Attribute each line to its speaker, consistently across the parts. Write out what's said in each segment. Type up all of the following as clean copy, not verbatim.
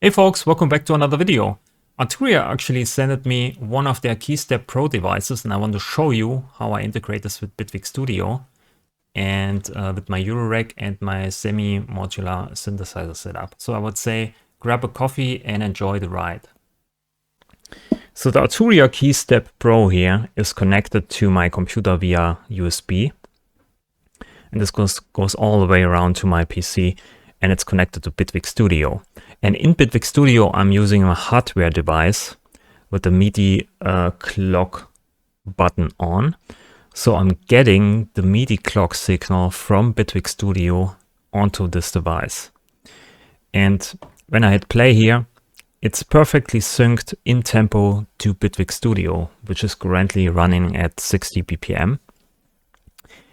Speaker 1: Hey folks, welcome back to another video. Arturia actually sent me one of their Keystep Pro devices, and I want to show you how I integrate this with Bitwig Studio and with my Eurorack and my semi-modular synthesizer setup. So I would say grab a coffee and enjoy the ride. So the Arturia Keystep Pro here is connected to my computer via USB, and this goes all the way around to my PC, and it's connected to Bitwig Studio. And in Bitwig Studio, I'm using a hardware device with the MIDI clock button on. So I'm getting the MIDI clock signal from Bitwig Studio onto this device. And when I hit play here, it's perfectly synced in tempo to Bitwig Studio, which is currently running at 60 BPM.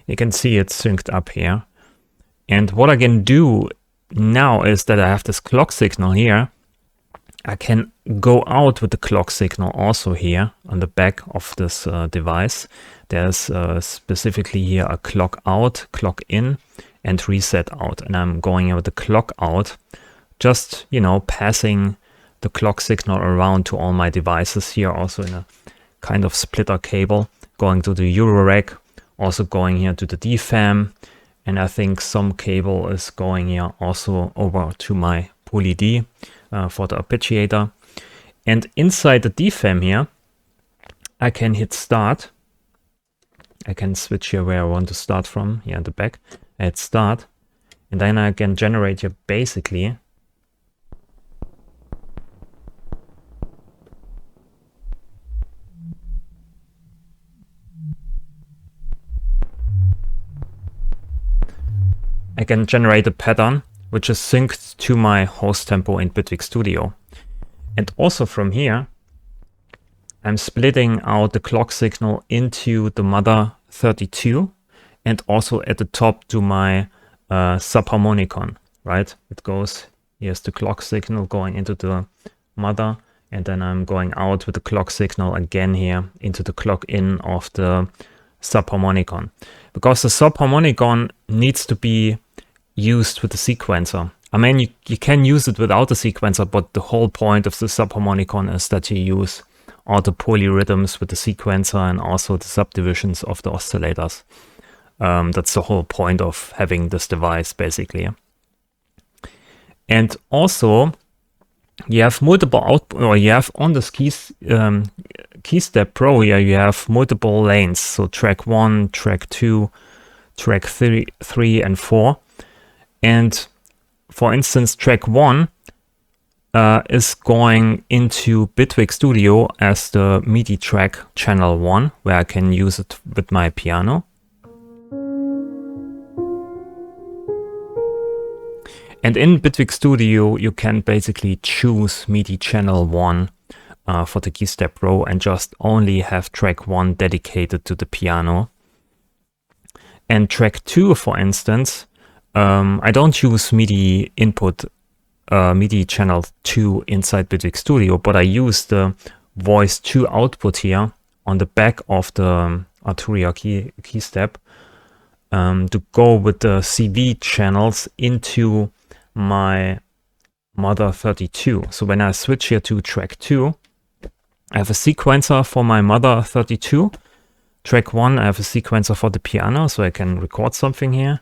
Speaker 1: You can see it's synced up here. And what I can do now is that I have this clock signal here. I can go out with the clock signal also here on the back of this device. There's specifically here a clock out, clock in, and reset out. And I'm going with the clock out, just, you know, passing the clock signal around to all my devices here, also in a kind of splitter cable, going to the Eurorack, also going here to the DFAM. And I think some cable is going here also over to my Polarity for the arpeggiator. And inside the DFAM here, I can hit start. I can switch here where I want to start from, here at the back. I hit start. And then I can generate here basically a pattern which is synced to my host tempo in Bitwig Studio. And also from here, I'm splitting out the clock signal into the Mother-32 and also at the top to my Subharmonicon, right? It goes, here's the clock signal going into the Mother, and then I'm going out with the clock signal again here into the clock in of the Subharmonicon. Because the Subharmonicon needs to be used with the sequencer. I mean, you can use it without the sequencer, but the whole point of the Subharmonicon is that you use all the polyrhythms with the sequencer and also the subdivisions of the oscillators. That's the whole point of having this device, basically. And also, you have multiple output, or you have on this Keystep Pro here, you have multiple lanes. So track 1, track 2, track 3, and 4. And for instance, track 1 is going into Bitwig Studio as the MIDI track channel 1, where I can use it with my piano. And in Bitwig Studio, you can basically choose MIDI channel 1 for the Keystep Pro and just only have track 1 dedicated to the piano. And track 2, for instance, I don't use MIDI input, MIDI channel 2 inside Bitwig Studio, but I use the voice 2 output here on the back of the Arturia Keystep to go with the CV channels into my Mother-32. So when I switch here to track 2, I have a sequencer for my Mother-32. Track 1, I have a sequencer for the piano, so I can record something here.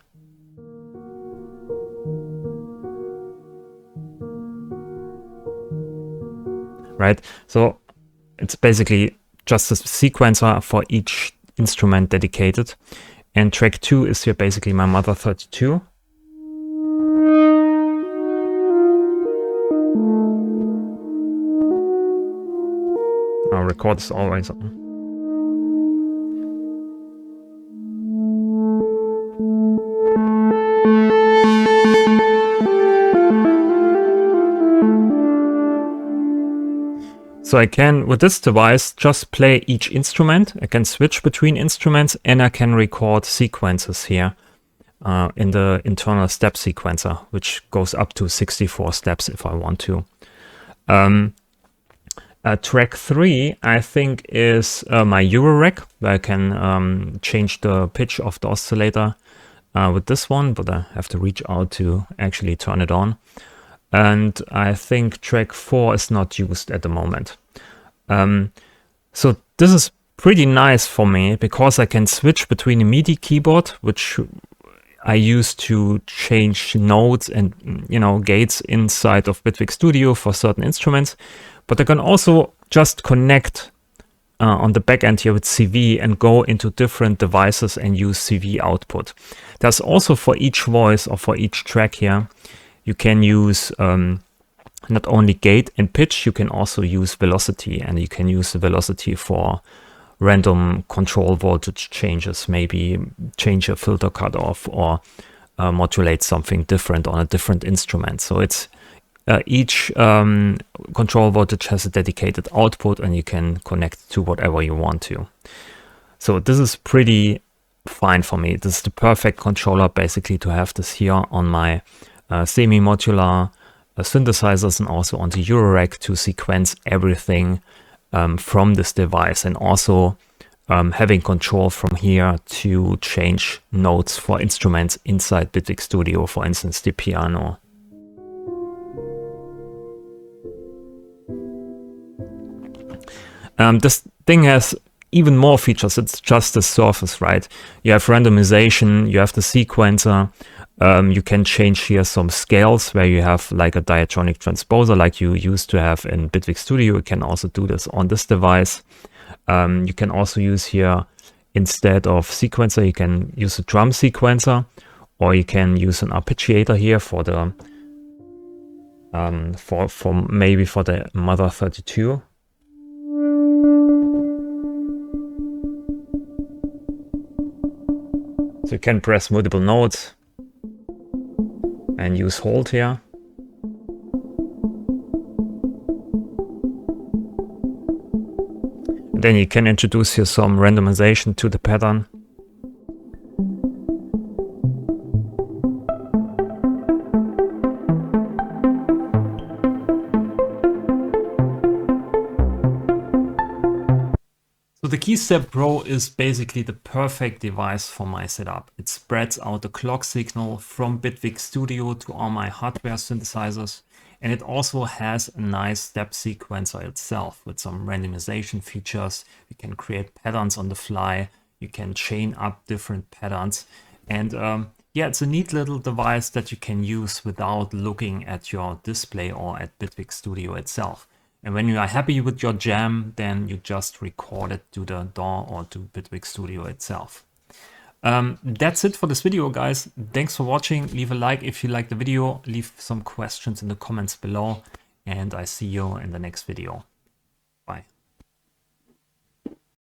Speaker 1: Right, so it's basically just a sequencer for each instrument dedicated. And track 2 is here basically my Mother-32. Our record is always on. So I can, with this device, just play each instrument. I can switch between instruments and I can record sequences here in the internal step sequencer, which goes up to 64 steps if I want to. Track 3, I think, is my Eurorack, where I can change the pitch of the oscillator with this one, but I have to reach out to actually turn it on. and I think track 4 is not used at the moment. So this is pretty nice for me because I can switch between a MIDI keyboard, which I use to change notes and gates inside of Bitwig Studio for certain instruments, but I can also just connect on the back end here with CV and go into different devices and use CV output. There's also for each voice or for each track here, you can use not only gate and pitch, you can also use velocity, and you can use the velocity for random control voltage changes, maybe change a filter cutoff or modulate something different on a different instrument. So it's each control voltage has a dedicated output and you can connect to whatever you want to. So this is pretty fine for me. This is the perfect controller basically to have this here on my semi-modular synthesizers and also on the Eurorack to sequence everything from this device, and also having control from here to change notes for instruments inside Bitwig Studio, for instance the piano. This thing has even more features. It's just the surface, right? You have randomization, you have the sequencer, you can change here some scales where you have like a diatonic transposer like you used to have in Bitwig Studio. You can also do this on this device. You can also use here, instead of sequencer, you can use a drum sequencer, or you can use an arpeggiator here for the maybe for the Mother-32. So you can press multiple notes and use hold here. And then you can introduce here some randomization to the pattern. So the Keystep Pro is basically the perfect device for my setup. It spreads out the clock signal from Bitwig Studio to all my hardware synthesizers, and it also has a nice step sequencer itself with some randomization features. You can create patterns on the fly, you can chain up different patterns, and yeah, it's a neat little device that you can use without looking at your display or at Bitwig Studio itself. And when you are happy with your jam, then you just record it to the DAW or to Bitwig Studio itself. That's it for this video, guys. Thanks for watching. Leave a like if you liked the video. Leave some questions in the comments below. And I see you in the next video.